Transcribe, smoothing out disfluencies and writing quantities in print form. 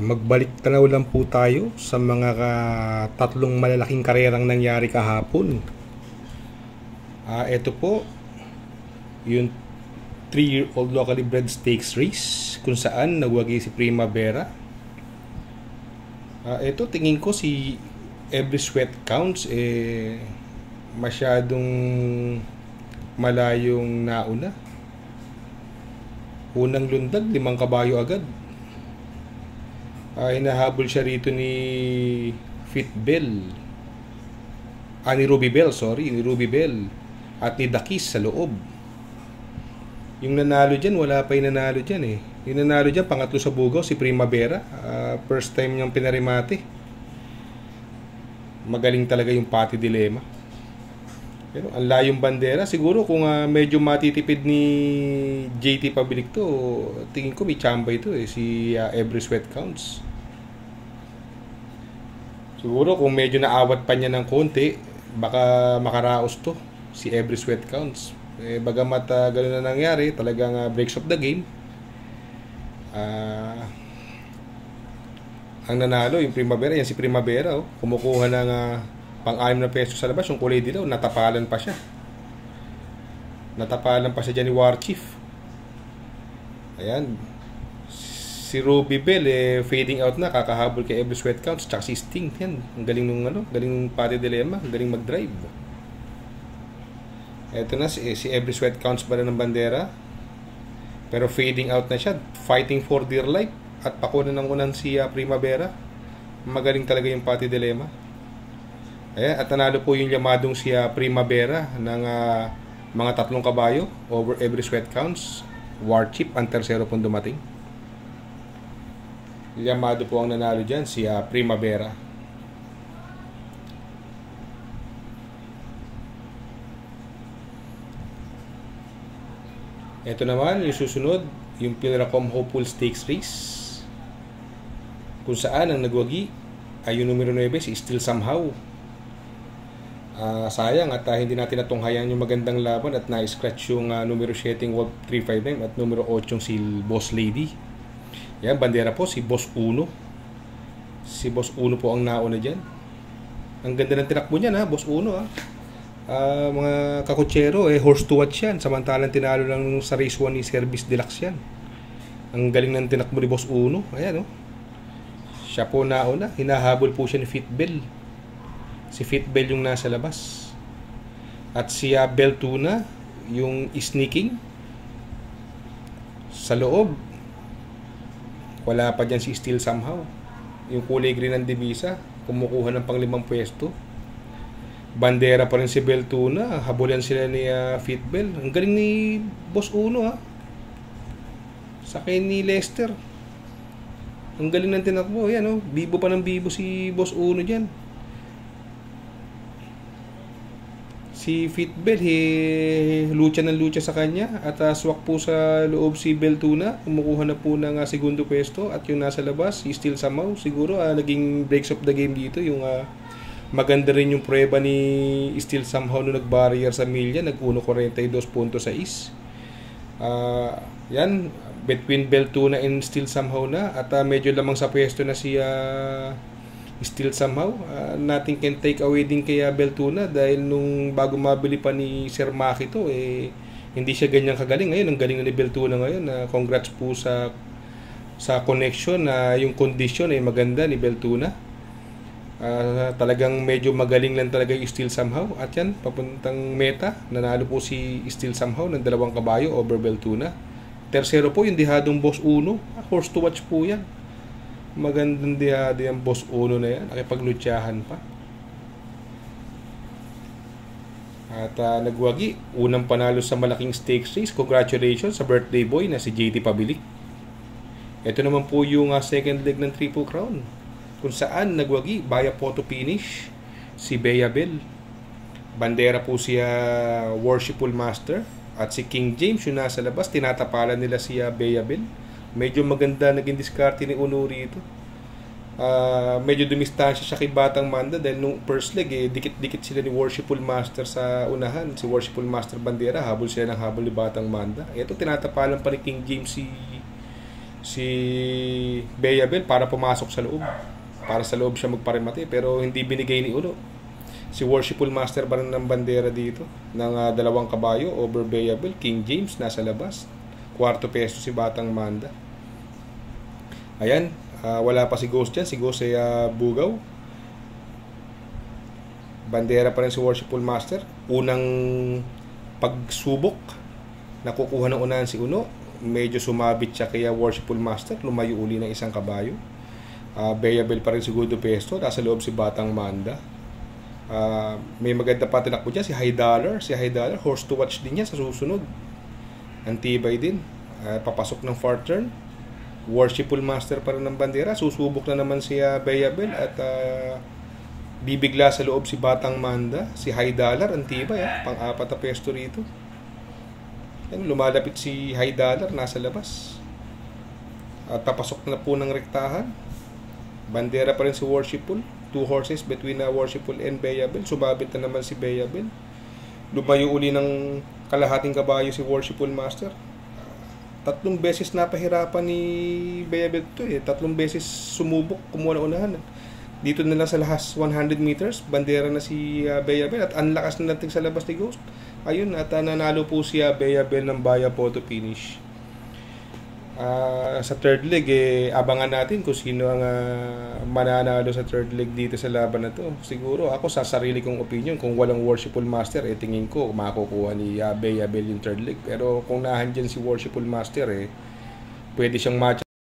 Magbalik tanaw lang po tayo sa mga tatlong malalaking karerang nangyari kahapon. Ito po, yung 3-year-old locally bred stakes race kung saan nagwagi si Primavera. Ito tingin ko si Every Sweat Counts masyadong malayong nauna. Unang lundag, 5 kabayo agad. Hinahabol siya rito ni Fitbel. Ni Ruby Bell, sorry. Ni Ruby Bell. At ni Dakis sa loob. Yung nanalo dyan, wala pa yung nanalo dyan eh. Yung nanalo dyan, pangatlo sa bugaw, si Primavera. First time niyang pinarimate. Magaling talaga yung Pati Dilemma. Pero ang layong bandera, siguro kung medyo matitipid ni JT Pabilik to, tingin ko may chamba ito eh, si Every Sweat Counts. Siguro kung medyo naawat pa niya ng konti, baka makaraos to, si Every Sweat Counts. Bagamat gano'n na nangyari, talagang breaks of the game. Ang nanalo, yung Primavera, yan si Primavera, kumukuha ng pang-6 na peso sa labas, yung kulay dilaw, natapalan pa siya. Natapalan pa siya dyan ni War Chief. Ayan. Si Ruby Bell, fading out na, kakahabol kay Every Sweat Counts, tsaka si Sting, yan. Ang galing nung, galing nung Pati Dilemma, ang galing mag-drive. Eto na, si Every Sweat Counts ba na ng bandera? Pero fading out na siya, fighting for dear life, at pakunan ng unan si Primavera. Magaling talaga yung Pati Dilemma. Ayan, at nanalo po yung yamadong si Primavera ng mga 3 kabayo over Every Sweat Counts. War Chief ang tersero pong dumating. Yamado po ang nanalo dyan, si Primavera. Ito naman, yung susunod, yung Pilracom Hopeful Stakes Race, kung saan ang nagwagi ay yung numero 9, si Still Somehow. Sayang at hindi natin natunghayan yung magandang laban at na-scratch yung numero 7 Wolf 359 at numero 8 si Boss Lady. Yan, bandera po si Boss Uno. Si Boss Uno po ang nauna dyan. Ang ganda ng tinakbo niyan Boss Uno mga kakutsero horse to watch yan. Samantalang tinalo lang sa race 1 ni Service Deluxe yan. Ang galing ng tinakbo ni Boss Uno. Ayan siya po nauna. Hinahabol po siya ni Fitbel. Si Fitbel yung nasa labas. At si Beltuna yung sneaking sa loob. Wala pa dyan si Still Somehow. Yung kulay green ng divisa, kumukuha ng pang-5 pwesto. Bandera pa rin si Beltuna. Habulan sila ni Fitbel. Ang galing ni Boss Uno Sakay ni Lester. Ang galing ng tinakbo. Yan bibo pa ng bibo si Boss Uno dyan. Si Fitbel, lucha ng lucha sa kanya at swak po sa loob si Beltuna. Kumukuha na po ng segundo pwesto at yung nasa labas, si Still Somehow. Siguro naging breaks of the game dito. Yung maganda rin yung prueba ni Still Somehow nung nag-barrier sa milya. Nag-1.42.6. Yan, between Beltuna and Still Somehow na. At medyo lamang sa pwesto na si Still Somehow. Nothing can take away din kaya Beltuna dahil nung bago mabili pa ni Sir Maki to hindi siya ganyang kagaling. Ngayon ang galing na ni Beltuna ngayon. Congrats po sa connection yung condition ay maganda ni Beltuna. Talagang medyo magaling lang talaga yung Still Somehow. At yan, papuntang meta, nanalo po si Still Somehow ng 2 kabayo over Beltuna. Tersero po yung dihadong Boss Uno. Horse to watch po yan. Magandang dihado yung Boss Uno na yan. Nakipaglutyahan pa. At nagwagi. Unang panalo sa malaking stakes race. Congratulations sa birthday boy na si JT Pabilik. Ito naman po yung second leg ng Triple Crown. Kung saan nagwagi via photo finish si Bea Bell. Bandera po siya Worshipful Master. At si King James yung nasa labas. Tinatapalan nila siya Bea Bell. Medyo maganda naging diskarte ni Uno rito. Medyo dumistansya siya kay Batang Manda dahil nung first leg dikit-dikit sila ni Worshipful Master sa unahan. Si Worshipful Master bandera, habol sila ng habol ni Batang Manda. Ito tinatapalan pa ni King James si Bayabel para pumasok sa loob. Para sa loob siya magparemate, pero hindi binigay ni Uno. Si Worshipful Master pa rin ng bandera dito ng 2 kabayo over Bayabel. King James nasa labas. 4 peso si Batang Manda. Ayan, wala pa si Ghost dyan. Si Ghost ay bugaw. Bandera pa rin si Worshipful Master. Unang pagsubok, nakukuha ng unahan si Uno. Medyo sumabit siya kaya Worshipful Master. Lumayo uli ng 1 kabayo. Bayabel pa rin segundo pesto. Nasa loob si Batang Manda. May maganda pa tinakbo dyan si High Dollar. Si High Dollar, horse to watch din yan sa susunod. Antibay din. Papasok ng 4th turn. Worshipful Master pa rin ng bandera. Susubok na naman si Bayabel at bibigla sa loob si Batang Manda. Si High Dollar, antibay. Pang-4 na pesto rito. Yan, lumalapit si High Dollar, nasa labas. At papasok na po ng rektahan. Bandera pa rin si Worshipful. 2 horses between Worshipful and Bayabel. Sumabit na naman si Bayabel. Lumayo uli ng kalahating kabayo si Worshipful Master. 3 beses napahirapan ni Bayabel to 3 beses sumubok, kumuha na unahan. Dito na lang sa last 100 meters, bandera na si Bayabel at ang lakas na natin sa labas ni Ghost. Ayun, at nanalo po si Bayabel ng Baya photo finish. Sa third leg, abangan natin kung sino ang mananalo sa third leg dito sa laban na to. Siguro ako sa sarili kong opinion, kung walang Worshipful Master, tingin ko makukuha ni Bayabel yung third leg. Pero kung nahandyan si Worshipful Master, pwede siyang match